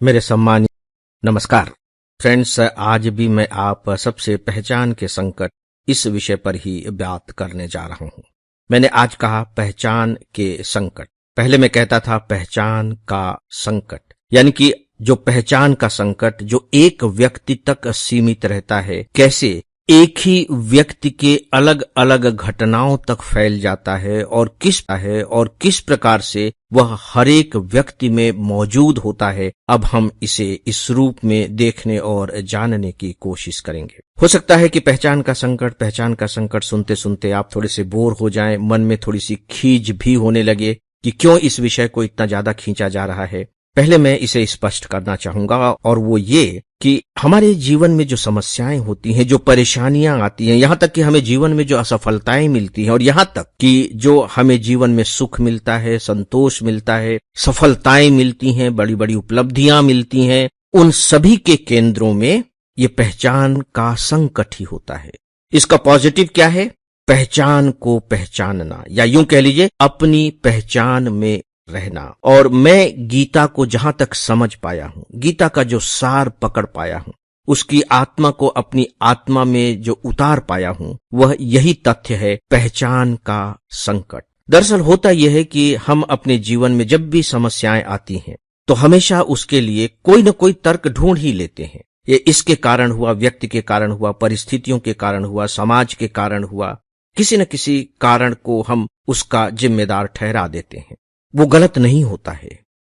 मेरे सम्मानित नमस्कार फ्रेंड्स, आज भी मैं आप सबसे पहचान के संकट इस विषय पर ही बात करने जा रहा हूं। मैंने आज कहा पहचान के संकट, पहले मैं कहता था पहचान का संकट, यानी कि जो पहचान का संकट जो एक व्यक्ति तक सीमित रहता है, कैसे एक ही व्यक्ति के अलग अलग घटनाओं तक फैल जाता है और किस प्रकार से वह हर एक व्यक्ति में मौजूद होता है। अब हम इसे इस रूप में देखने और जानने की कोशिश करेंगे। हो सकता है कि पहचान का संकट सुनते सुनते आप थोड़े से बोर हो जाएं, मन में थोड़ी सी खींच भी होने लगे कि क्यों इस विषय को इतना ज्यादा खींचा जा रहा है। पहले मैं इसे स्पष्ट करना चाहूंगा, और वो ये कि हमारे जीवन में जो समस्याएं होती हैं, जो परेशानियां आती हैं, यहां तक कि हमें जीवन में जो असफलताएं मिलती हैं और यहां तक कि जो हमें जीवन में सुख मिलता है, संतोष मिलता है, सफलताएं मिलती हैं, बड़ी बड़ी उपलब्धियां मिलती हैं, उन सभी के केंद्रों में ये पहचान का संकट ही होता है। इसका पॉजिटिव क्या है? पहचान को पहचानना, या यूं कह लीजिए अपनी पहचान में रहना। और मैं गीता को जहां तक समझ पाया हूं, गीता का जो सार पकड़ पाया हूं, उसकी आत्मा को अपनी आत्मा में जो उतार पाया हूं, वह यही तथ्य है, पहचान का संकट। दरअसल होता यह है कि हम अपने जीवन में जब भी समस्याएं आती हैं तो हमेशा उसके लिए कोई न कोई तर्क ढूंढ ही लेते हैं। ये इसके कारण हुआ, व्यक्ति के कारण हुआ, परिस्थितियों के कारण हुआ, समाज के कारण हुआ, किसी न किसी कारण को हम उसका जिम्मेदार ठहरा देते हैं। वो गलत नहीं होता है,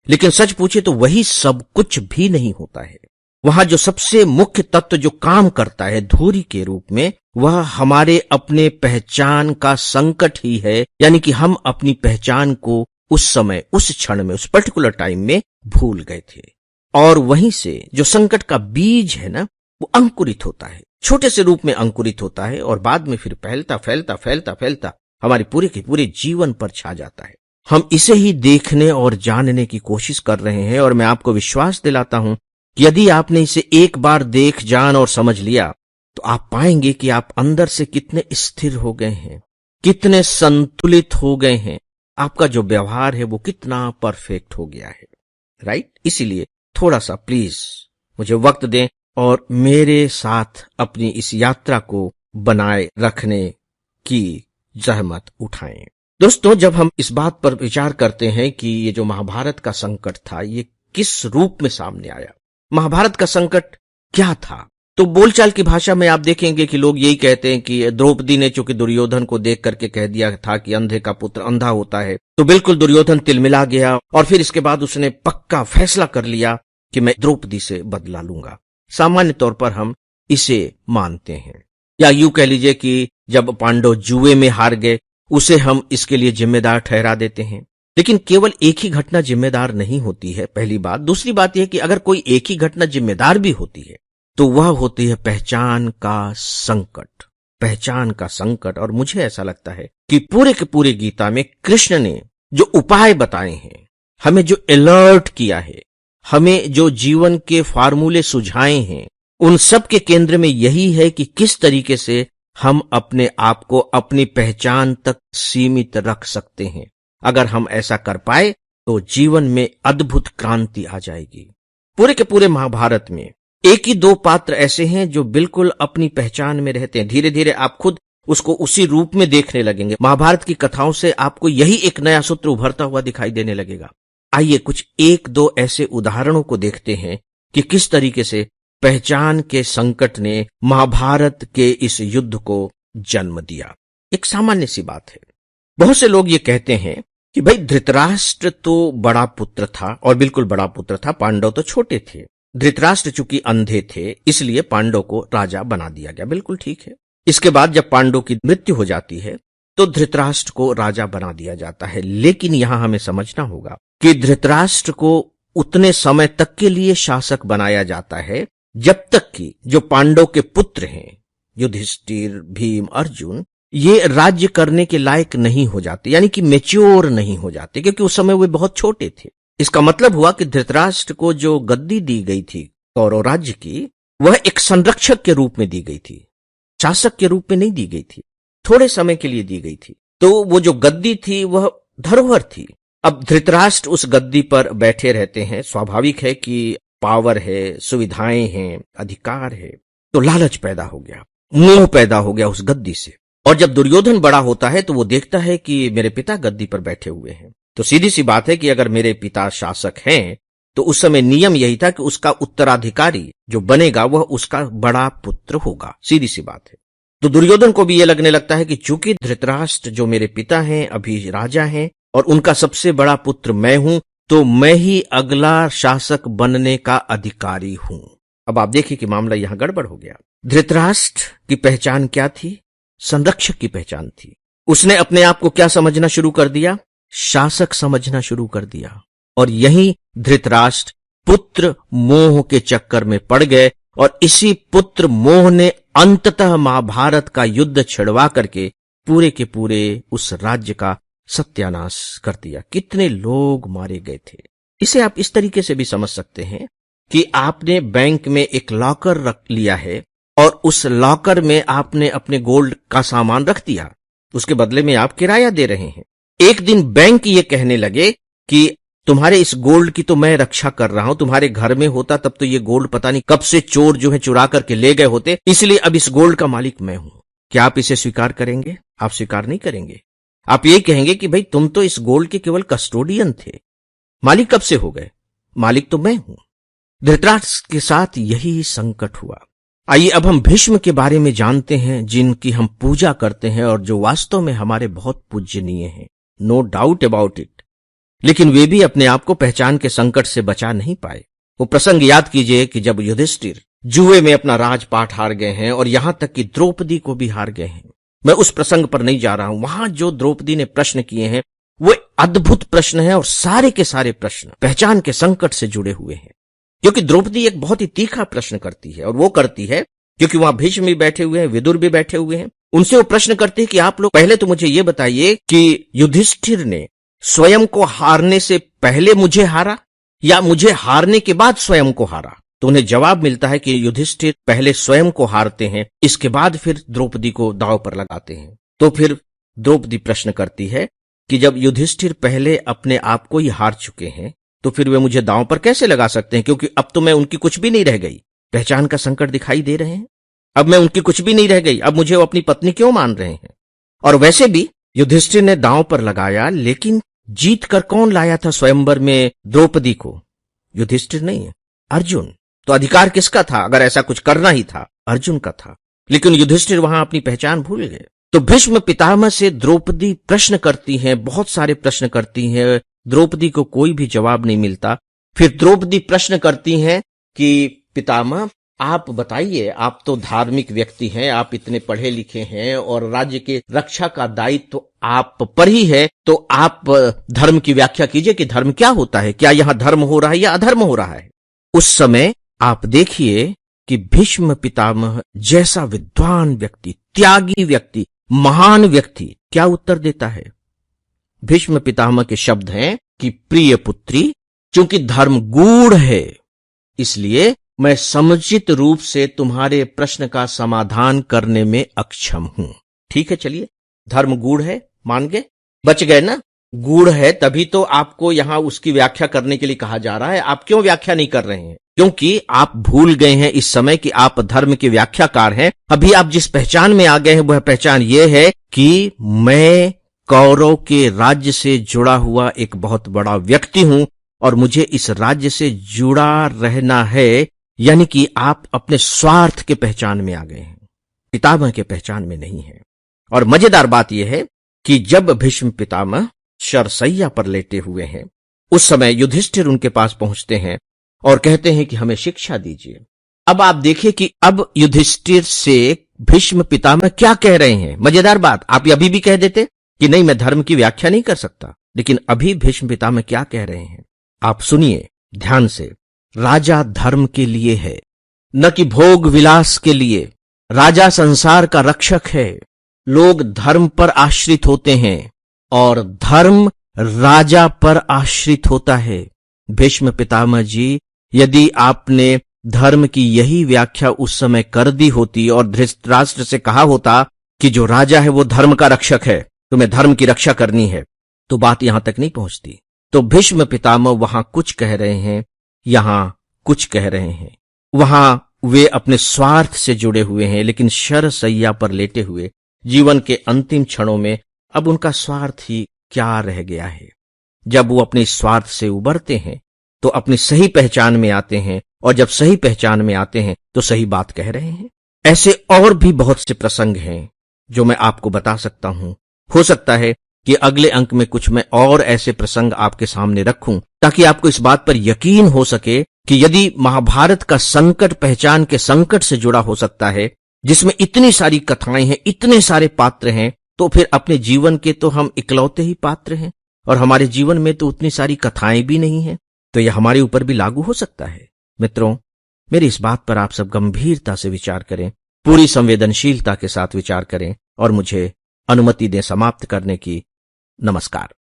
लेकिन सच पूछे तो वही सब कुछ भी नहीं होता है। वहां जो सबसे मुख्य तत्व जो काम करता है धुरी के रूप में, वह हमारे अपने पहचान का संकट ही है। यानी कि हम अपनी पहचान को उस समय, उस क्षण में, उस पर्टिकुलर टाइम में भूल गए थे, और वहीं से जो संकट का बीज है ना, वो अंकुरित होता है, छोटे से रूप में अंकुरित होता है, और बाद में फिर फैलता हमारे पूरे के पूरे जीवन पर छा जाता है। हम इसे ही देखने और जानने की कोशिश कर रहे हैं, और मैं आपको विश्वास दिलाता हूं कि यदि आपने इसे एक बार देख, जान और समझ लिया तो आप पाएंगे कि आप अंदर से कितने स्थिर हो गए हैं, कितने संतुलित हो गए हैं, आपका जो व्यवहार है वो कितना परफेक्ट हो गया है। राइट? इसीलिए थोड़ा सा प्लीज मुझे वक्त दें और मेरे साथ अपनी इस यात्रा को बनाए रखने की जहमत उठाएं। दोस्तों, जब हम इस बात पर विचार करते हैं कि ये जो महाभारत का संकट था, ये किस रूप में सामने आया, महाभारत का संकट क्या था, तो बोलचाल की भाषा में आप देखेंगे कि लोग यही कहते हैं कि द्रौपदी ने चूंकि दुर्योधन को देख करके कह दिया था कि अंधे का पुत्र अंधा होता है, तो बिल्कुल दुर्योधन तिलमिला गया, और फिर इसके बाद उसने पक्का फैसला कर लिया कि मैं द्रौपदी से बदला लूंगा। सामान्य तौर पर हम इसे मानते हैं, या यूं कह लीजिए कि जब पांडव जुए में हार गए, उसे हम इसके लिए जिम्मेदार ठहरा देते हैं। लेकिन केवल एक ही घटना जिम्मेदार नहीं होती है, पहली बात। दूसरी बात यह कि अगर कोई एक ही घटना जिम्मेदार भी होती है तो वह होती है पहचान का संकट, पहचान का संकट। और मुझे ऐसा लगता है कि पूरे के पूरे गीता में कृष्ण ने जो उपाय बताए हैं, हमें जो अलर्ट किया है, हमें जो जीवन के फार्मूले सुझाए हैं, उन सब के केंद्र में यही है कि किस तरीके से हम अपने आप को अपनी पहचान तक सीमित रख सकते हैं। अगर हम ऐसा कर पाए तो जीवन में अद्भुत क्रांति आ जाएगी। पूरे के पूरे महाभारत में एक ही दो पात्र ऐसे हैं जो बिल्कुल अपनी पहचान में रहते हैं। धीरे धीरे आप खुद उसको उसी रूप में देखने लगेंगे। महाभारत की कथाओं से आपको यही एक नया सूत्र उभरता हुआ दिखाई देने लगेगा। आइए कुछ एक दो ऐसे उदाहरणों को देखते हैं कि किस तरीके से पहचान के संकट ने महाभारत के इस युद्ध को जन्म दिया। एक सामान्य सी बात है, बहुत से लोग ये कहते हैं कि भाई धृतराष्ट्र तो बड़ा पुत्र था, और बिल्कुल बड़ा पुत्र था, पांडव तो छोटे थे। धृतराष्ट्र चूंकि अंधे थे इसलिए पांडव को राजा बना दिया गया, बिल्कुल ठीक है। इसके बाद जब पांडव की मृत्यु हो जाती है तो धृतराष्ट्र को राजा बना दिया जाता है। लेकिन यहां हमें समझना होगा कि धृतराष्ट्र को उतने समय तक के लिए शासक बनाया जाता है जब तक कि जो पांडव के पुत्र हैं, युधिष्ठिर, भीम, अर्जुन, ये राज्य करने के लायक नहीं हो जाते, यानी कि मैच्योर नहीं हो जाते, क्योंकि उस समय वे बहुत छोटे थे। इसका मतलब हुआ कि धृतराष्ट्र को जो गद्दी दी गई थी कौरव राज्य की, वह एक संरक्षक के रूप में दी गई थी, शासक के रूप में नहीं दी गई थी, थोड़े समय के लिए दी गई थी। तो वो जो गद्दी थी वह धरोहर थी। अब धृतराष्ट्र उस गद्दी पर बैठे रहते हैं। स्वाभाविक है कि पावर है, सुविधाएं हैं, अधिकार है, तो लालच पैदा हो गया, मोह पैदा हो गया उस गद्दी से। और जब दुर्योधन बड़ा होता है तो वो देखता है कि मेरे पिता गद्दी पर बैठे हुए हैं, तो सीधी सी बात है कि अगर मेरे पिता शासक हैं तो उस समय नियम यही था कि उसका उत्तराधिकारी जो बनेगा वह उसका बड़ा पुत्र होगा। सीधी सी बात है। तो दुर्योधन को भी यह लगने लगता है कि चूंकि धृतराष्ट्र जो मेरे पिता हैं अभी राजा हैं और उनका सबसे बड़ा पुत्र मैं हूं, तो मैं ही अगला शासक बनने का अधिकारी हूं। अब आप देखिए कि मामला यहां गड़बड़ हो गया। धृतराष्ट्र की पहचान क्या थी? संरक्षक की पहचान थी। उसने अपने आप को क्या समझना शुरू कर दिया? शासक समझना शुरू कर दिया। और यही धृतराष्ट्र पुत्र मोह के चक्कर में पड़ गए और इसी पुत्र मोह ने अंततः महाभारत का युद्ध छिड़वा करके पूरे के पूरे उस राज्य का सत्यानाश कर दिया। कितने लोग मारे गए थे। इसे आप इस तरीके से भी समझ सकते हैं कि आपने बैंक में एक लॉकर रख लिया है और उस लॉकर में आपने अपने गोल्ड का सामान रख दिया, उसके बदले में आप किराया दे रहे हैं। एक दिन बैंक ये कहने लगे कि तुम्हारे इस गोल्ड की तो मैं रक्षा कर रहा हूं, तुम्हारे घर में होता तब तो ये गोल्ड पता नहीं कब से चोर जो है चुरा करके ले गए होते, इसलिए अब इस गोल्ड का मालिक मैं हूं। क्या आप इसे स्वीकार करेंगे? आप स्वीकार नहीं करेंगे। आप ये कहेंगे कि भाई तुम तो इस गोल्ड के केवल कस्टोडियन थे, मालिक कब से हो गए? मालिक तो मैं हूं। धृतराष्ट्र के साथ यही संकट हुआ। आइए अब हम भीष्म के बारे में जानते हैं, जिनकी हम पूजा करते हैं और जो वास्तव में हमारे बहुत पूजनीय हैं, नो डाउट अबाउट इट। लेकिन वे भी अपने आप को पहचान के संकट से बचा नहीं पाए। वो प्रसंग याद कीजिए कि जब युधिष्ठिर जुए में अपना राजपाट हार गए हैं और यहां तक कि द्रौपदी को भी हार गए हैं। मैं उस प्रसंग पर नहीं जा रहा हूं। वहां जो द्रौपदी ने प्रश्न किए हैं वो अद्भुत प्रश्न है और सारे के सारे प्रश्न पहचान के संकट से जुड़े हुए हैं। क्योंकि द्रौपदी एक बहुत ही तीखा प्रश्न करती है और वो करती है क्योंकि वहां भीष्म भी बैठे हुए हैं, विदुर भी बैठे हुए हैं। उनसे वो प्रश्न करते हैं कि आप लोग पहले तो मुझे ये बताइए कि युधिष्ठिर ने स्वयं को हारने से पहले मुझे हारा या मुझे हारने के बाद स्वयं को हारा? तो उन्हें जवाब मिलता है कि युधिष्ठिर पहले स्वयं को हारते हैं, इसके बाद फिर द्रौपदी को दांव पर लगाते हैं। तो फिर द्रौपदी प्रश्न करती है कि जब युधिष्ठिर पहले अपने आप को ही हार चुके हैं तो फिर वे मुझे दांव पर कैसे लगा सकते हैं? क्योंकि अब तो मैं उनकी कुछ भी नहीं रह गई। पहचान का संकट दिखाई दे रहे हैं। अब मैं उनकी कुछ भी नहीं रह गई, अब मुझे वो अपनी पत्नी क्यों मान रहे हैं? और वैसे भी युधिष्ठिर ने दांव पर लगाया, लेकिन जीत कर कौन लाया था स्वयंवर में द्रौपदी को? युधिष्ठिर नहीं है, अर्जुन। तो अधिकार किसका था? अगर ऐसा कुछ करना ही था, अर्जुन का था। लेकिन युधिष्ठिर वहां अपनी पहचान भूल गए। तो भीष्म पितामह से द्रौपदी प्रश्न करती हैं, बहुत सारे प्रश्न करती हैं। द्रौपदी को कोई भी जवाब नहीं मिलता। फिर द्रौपदी प्रश्न करती हैं कि पितामह आप बताइए, आप तो धार्मिक व्यक्ति हैं, आप इतने पढ़े लिखे हैं और राज्य के रक्षा का दायित्व तो आप पर ही है, तो आप धर्म की व्याख्या कीजिए कि धर्म क्या होता है, क्या यहां धर्म हो रहा है या अधर्म हो रहा है? उस समय आप देखिए कि भीष्म पितामह जैसा विद्वान व्यक्ति, त्यागी व्यक्ति, महान व्यक्ति क्या उत्तर देता है? भीष्म पितामह के शब्द हैं कि प्रिय पुत्री, चूंकि धर्म गूढ़ है इसलिए मैं समुचित रूप से तुम्हारे प्रश्न का समाधान करने में अक्षम हूं। ठीक है, चलिए, धर्म गूढ़ है, मान गए, बच गए ना? गूढ़ है तभी तो आपको यहां उसकी व्याख्या करने के लिए कहा जा रहा है। आप क्यों व्याख्या नहीं कर रहे हैं? क्योंकि आप भूल गए हैं इस समय कि आप धर्म के व्याख्याकार हैं। अभी आप जिस पहचान में आ गए हैं वह पहचान यह है कि मैं कौरव के राज्य से जुड़ा हुआ एक बहुत बड़ा व्यक्ति हूं और मुझे इस राज्य से जुड़ा रहना है। यानी कि आप अपने स्वार्थ के पहचान में आ गए हैं, पितामह के पहचान में नहीं है। और मजेदार बात यह है कि जब भीष्म पितामह शरशैया पर लेटे हुए हैं उस समय युधिष्ठिर उनके पास पहुंचते हैं और कहते हैं कि हमें शिक्षा दीजिए। अब आप देखिए कि अब युधिष्ठिर से भीष्म पितामह क्या कह रहे हैं। मजेदार बात, आप अभी भी कह देते कि नहीं मैं धर्म की व्याख्या नहीं कर सकता, लेकिन अभी भीष्म पितामह क्या कह रहे हैं आप सुनिए ध्यान से। राजा धर्म के लिए है, न कि भोग विलास के लिए। राजा संसार का रक्षक है। लोग धर्म पर आश्रित होते हैं और धर्म राजा पर आश्रित होता है। भीष्म पितामह जी, यदि आपने धर्म की यही व्याख्या उस समय कर दी होती और धृतराष्ट्र से कहा होता कि जो राजा है वो धर्म का रक्षक है, तुम्हें धर्म की रक्षा करनी है, तो बात यहां तक नहीं पहुंचती। तो भीष्म पितामह वहां कुछ कह रहे हैं, यहां कुछ कह रहे हैं, वहां वे अपने स्वार्थ से जुड़े हुए हैं, लेकिन शरशैया पर लेटे हुए जीवन के अंतिम क्षणों में अब उनका स्वार्थ ही क्या रह गया है। जब वो अपने स्वार्थ से उबरते हैं तो अपनी सही पहचान में आते हैं, और जब सही पहचान में आते हैं तो सही बात कह रहे हैं। ऐसे और भी बहुत से प्रसंग हैं जो मैं आपको बता सकता हूं। हो सकता है कि अगले अंक में कुछ मैं और ऐसे प्रसंग आपके सामने रखूं, ताकि आपको इस बात पर यकीन हो सके कि यदि महाभारत का संकट पहचान के संकट से जुड़ा हो सकता है, जिसमें इतनी सारी कथाएं हैं, इतने सारे पात्र हैं, तो फिर अपने जीवन के तो हम इकलौते ही पात्र हैं, और हमारे जीवन में तो उतनी सारी कथाएं भी नहीं हैं, तो यह हमारे ऊपर भी लागू हो सकता है। मित्रों, मेरी इस बात पर आप सब गंभीरता से विचार करें, पूरी संवेदनशीलता के साथ विचार करें, और मुझे अनुमति दें समाप्त करने की। नमस्कार।